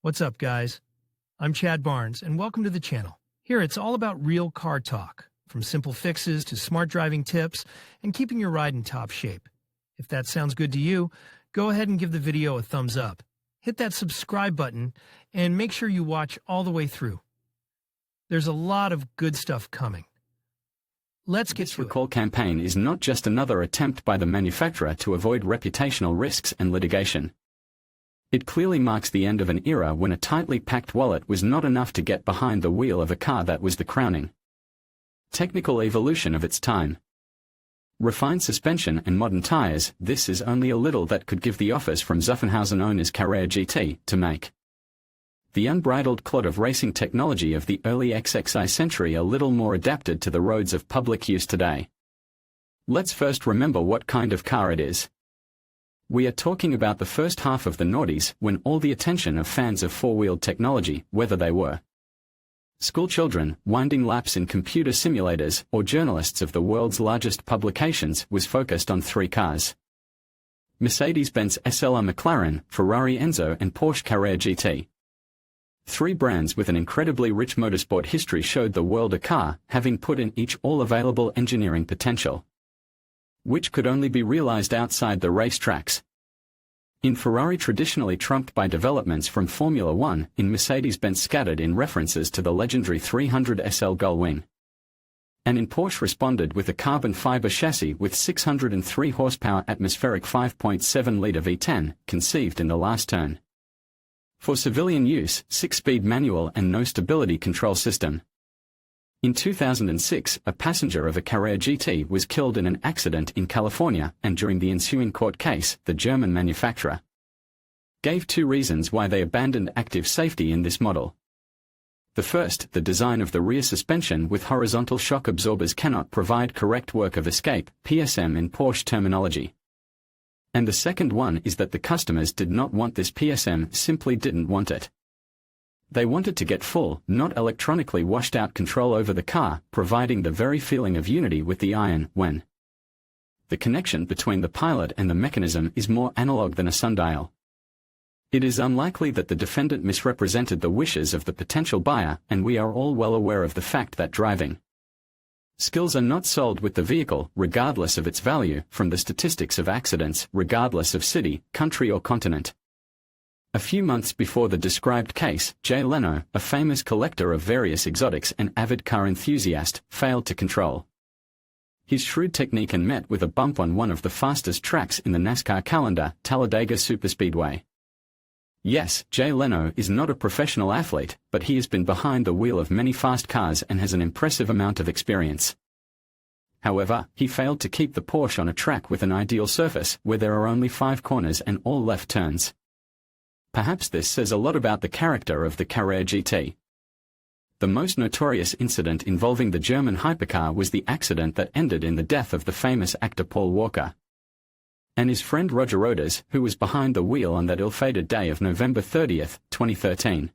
What's up, guys? I'm Chad Barnes, and welcome to the channel. Here, it's all about real car talk, from simple fixes to smart driving tips and keeping your ride in top shape. If that sounds good to you, go ahead and give the video a thumbs up. Hit that subscribe button and make sure you watch all the way through. There's a lot of good stuff coming. Let's get to it. This recall campaign is not just another attempt by the manufacturer to avoid reputational risks and litigation. It clearly marks the end of an era when a tightly packed wallet was not enough to get behind the wheel of a car that was the crowning technical evolution of its time. Refined suspension and modern tires, this is only a little that could give the office from Zuffenhausen owner's Carrera GT to make the unbridled clod of racing technology of the early XXI century a little more adapted to the roads of public use today. Let's first remember what kind of car it is. We are talking about the first half of the noughties, when all the attention of fans of four-wheeled technology, whether they were schoolchildren, winding laps in computer simulators, or journalists of the world's largest publications, was focused on three cars: Mercedes-Benz SLR, McLaren, Ferrari Enzo, and Porsche Carrera GT. Three brands with an incredibly rich motorsport history showed the world a car, having put in each all available engineering potential, which could only be realized outside the racetracks. In Ferrari, traditionally trumped by developments from Formula One, in Mercedes-Benz scattered in references to the legendary 300 SL Gullwing. And in Porsche responded with a carbon fiber chassis with 603 horsepower atmospheric 5.7-litre V10, conceived in the last turn for civilian use, 6-speed manual and no stability control system. In 2006, a passenger of a Carrera GT was killed in an accident in California, and during the ensuing court case, the German manufacturer gave two reasons why they abandoned active safety in this model. The first, the design of the rear suspension with horizontal shock absorbers cannot provide correct work of escape, PSM in Porsche terminology. And the second one is that the customers did not want this PSM, simply didn't want it. They wanted to get full, not electronically washed out control over the car, providing the very feeling of unity with the iron, when the connection between the pilot and the mechanism is more analog than a sundial. It is unlikely that the defendant misrepresented the wishes of the potential buyer, and we are all well aware of the fact that driving skills are not sold with the vehicle, regardless of its value, from the statistics of accidents, regardless of city, country or continent. A few months before the described case, Jay Leno, a famous collector of various exotics and avid car enthusiast, failed to control his shrewd technique and met with a bump on one of the fastest tracks in the NASCAR calendar, Talladega Superspeedway. Yes, Jay Leno is not a professional athlete, but he has been behind the wheel of many fast cars and has an impressive amount of experience. However, he failed to keep the Porsche on a track with an ideal surface, where there are only 5 corners and all left turns. Perhaps this says a lot about the character of the Carrera GT. The most notorious incident involving the German hypercar was the accident that ended in the death of the famous actor Paul Walker and his friend Roger Roders, who was behind the wheel on that ill-fated day of November 30, 2013.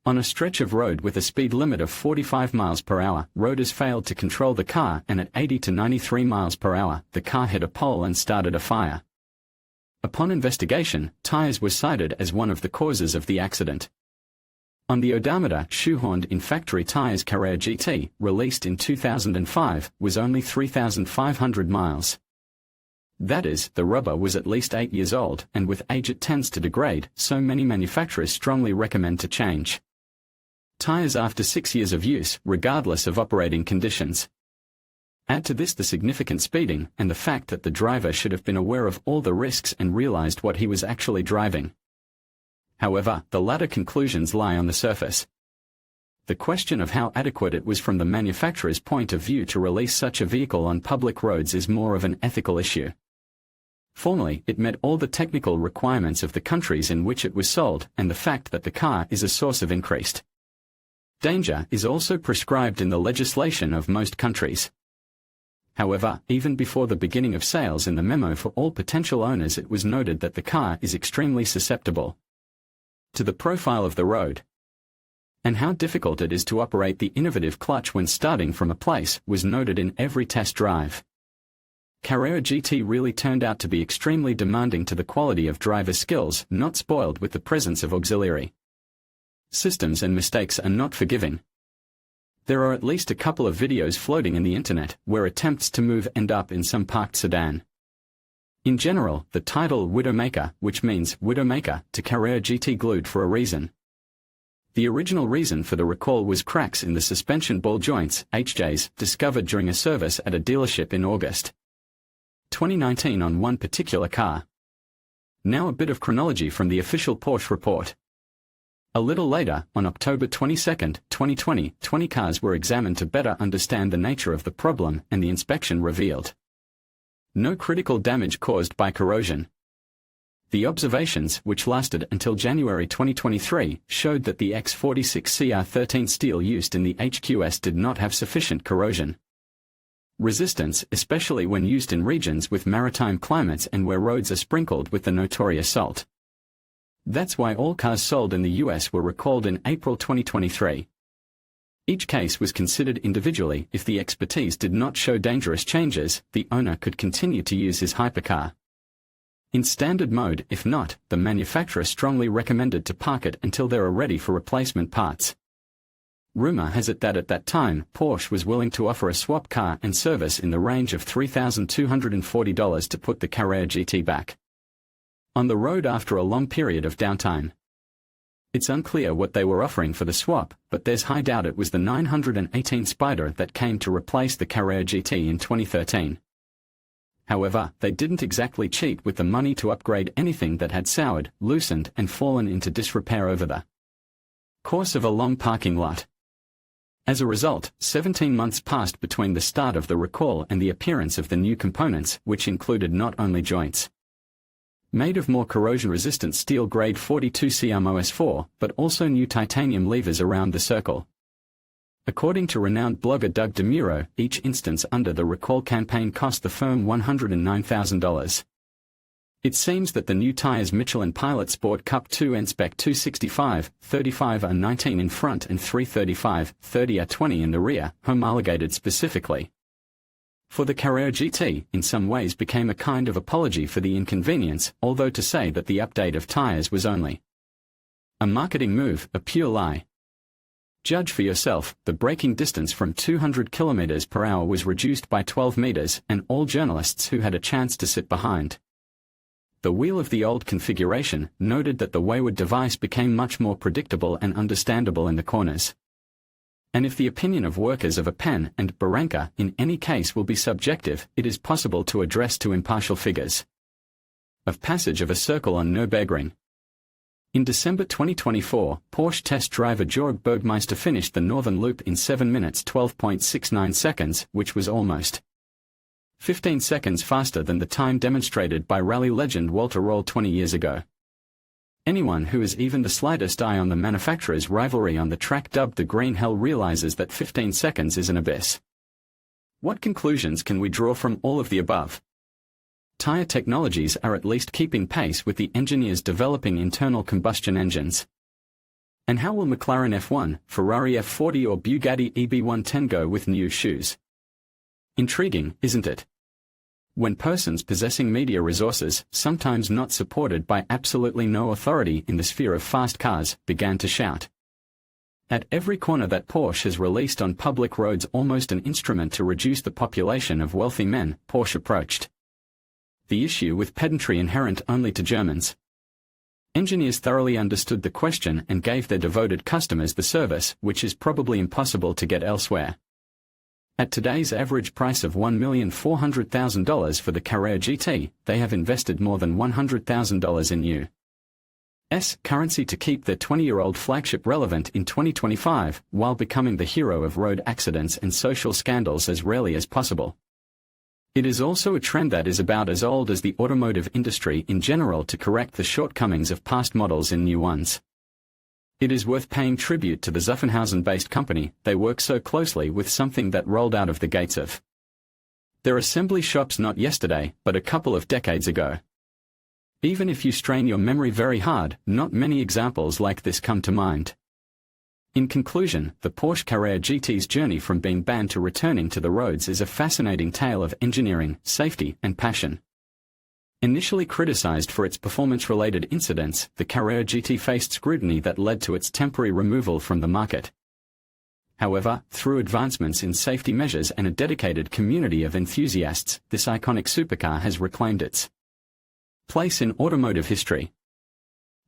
On a stretch of road with a speed limit of 45 miles per hour, Roders failed to control the car, and at 80 to 93 miles per hour, the car hit a pole and started a fire. Upon investigation, tires were cited as one of the causes of the accident. On the odometer, shoehorned in factory tires, Carrera GT, released in 2005, was only 3,500 miles. That is, the rubber was at least 8 years old, and with age it tends to degrade, so many manufacturers strongly recommend to change tires after 6 years of use, regardless of operating conditions. Add to this the significant speeding, and the fact that the driver should have been aware of all the risks and realized what he was actually driving. However, the latter conclusions lie on the surface. The question of how adequate it was from the manufacturer's point of view to release such a vehicle on public roads is more of an ethical issue. Formally, it met all the technical requirements of the countries in which it was sold, and the fact that the car is a source of increased danger is also prescribed in the legislation of most countries. However, even before the beginning of sales, in the memo for all potential owners, it was noted that the car is extremely susceptible to the profile of the road, and how difficult it is to operate the innovative clutch when starting from a place was noted in every test drive. Carrera GT really turned out to be extremely demanding to the quality of driver skills, not spoiled with the presence of auxiliary systems and mistakes are not forgiving. There are at least a couple of videos floating in the internet where attempts to move end up in some parked sedan. In general, the title Widowmaker, which means Widowmaker, to Carrera GT glued for a reason. The original reason for the recall was cracks in the suspension ball joints, HJs, discovered during a service at a dealership in August 2019 on one particular car. Now a bit of chronology from the official Porsche report. A little later, on October 22, 2020, 20 cars were examined to better understand the nature of the problem, and the inspection revealed no critical damage caused by corrosion. The observations, which lasted until January 2023, showed that the X46CR13 steel used in the HQS did not have sufficient corrosion resistance, especially when used in regions with maritime climates and where roads are sprinkled with the notorious salt. That's why all cars sold in the US were recalled in April 2023. Each case was considered individually. If the expertise did not show dangerous changes, the owner could continue to use his hypercar in standard mode. If not, the manufacturer strongly recommended to park it until they are ready for replacement parts. Rumor has it that at that time, Porsche was willing to offer a swap car and service in the range of $3,240 to put the Carrera GT back on the road after a long period of downtime. It's unclear what they were offering for the swap, but there's high doubt it was the 918 Spider that came to replace the Carrera GT in 2013. However, they didn't exactly cheat with the money to upgrade anything that had soured, loosened, and fallen into disrepair over the course of a long parking lot. As a result, 17 months passed between the start of the recall and the appearance of the new components, which included not only joints made of more corrosion-resistant steel grade 42 CMOS4, but also new titanium levers around the circle. According to renowned blogger Doug DeMuro, each instance under the recall campaign cost the firm $109,000. It seems that the new tires Michelin Pilot Sport Cup 2 and Spec 265, 35 are 19 in front and 335, 30 are 20 in the rear, homologated specifically for the Carrera GT, in some ways became a kind of apology for the inconvenience, although to say that the update of tires was only a marketing move, a pure lie. Judge for yourself. The braking distance from 200 km per hour was reduced by 12 meters, and all journalists who had a chance to sit behind the wheel of the old configuration noted that the wayward device became much more predictable and understandable in the corners. And if the opinion of workers of a pen and Barranca in any case will be subjective, it is possible to address two impartial figures of passage of a circle on Nürburgring. In December 2024, Porsche test driver Georg Bergmeister finished the Northern Loop in 7 minutes 12.69 seconds, which was almost 15 seconds faster than the time demonstrated by rally legend Walter Röhrl 20 years ago. Anyone who has even the slightest eye on the manufacturer's rivalry on the track dubbed the Green Hell realizes that 15 seconds is an abyss. What conclusions can we draw from all of the above? Tire technologies are at least keeping pace with the engineers developing internal combustion engines. And how will McLaren F1, Ferrari F40 or Bugatti EB110 go with new shoes? Intriguing, isn't it? When persons possessing media resources, sometimes not supported by absolutely no authority in the sphere of fast cars, began to shout at every corner that Porsche has released on public roads almost an instrument to reduce the population of wealthy men, Porsche approached the issue with pedantry inherent only to Germans. Engineers thoroughly understood the question and gave their devoted customers the service which is probably impossible to get elsewhere. At today's average price of $1,400,000 for the Carrera GT, they have invested more than $100,000 in U.S. currency to keep their 20-year-old flagship relevant in 2025, while becoming the hero of road accidents and social scandals as rarely as possible. It is also a trend that is about as old as the automotive industry in general to correct the shortcomings of past models in new ones. It is worth paying tribute to the Zuffenhausen-based company. They work so closely with something that rolled out of the gates of their assembly shops not yesterday, but a couple of decades ago. Even if you strain your memory very hard, not many examples like this come to mind. In conclusion, the Porsche Carrera GT's journey from being banned to returning to the roads is a fascinating tale of engineering, safety, and passion. Initially criticized for its performance-related incidents, the Carrera GT faced scrutiny that led to its temporary removal from the market. However, through advancements in safety measures and a dedicated community of enthusiasts, this iconic supercar has reclaimed its place in automotive history.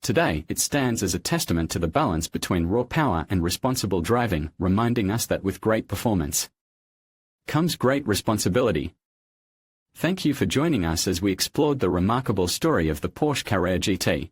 Today, it stands as a testament to the balance between raw power and responsible driving, reminding us that with great performance comes great responsibility. Thank you for joining us as we explored the remarkable story of the Porsche Carrera GT.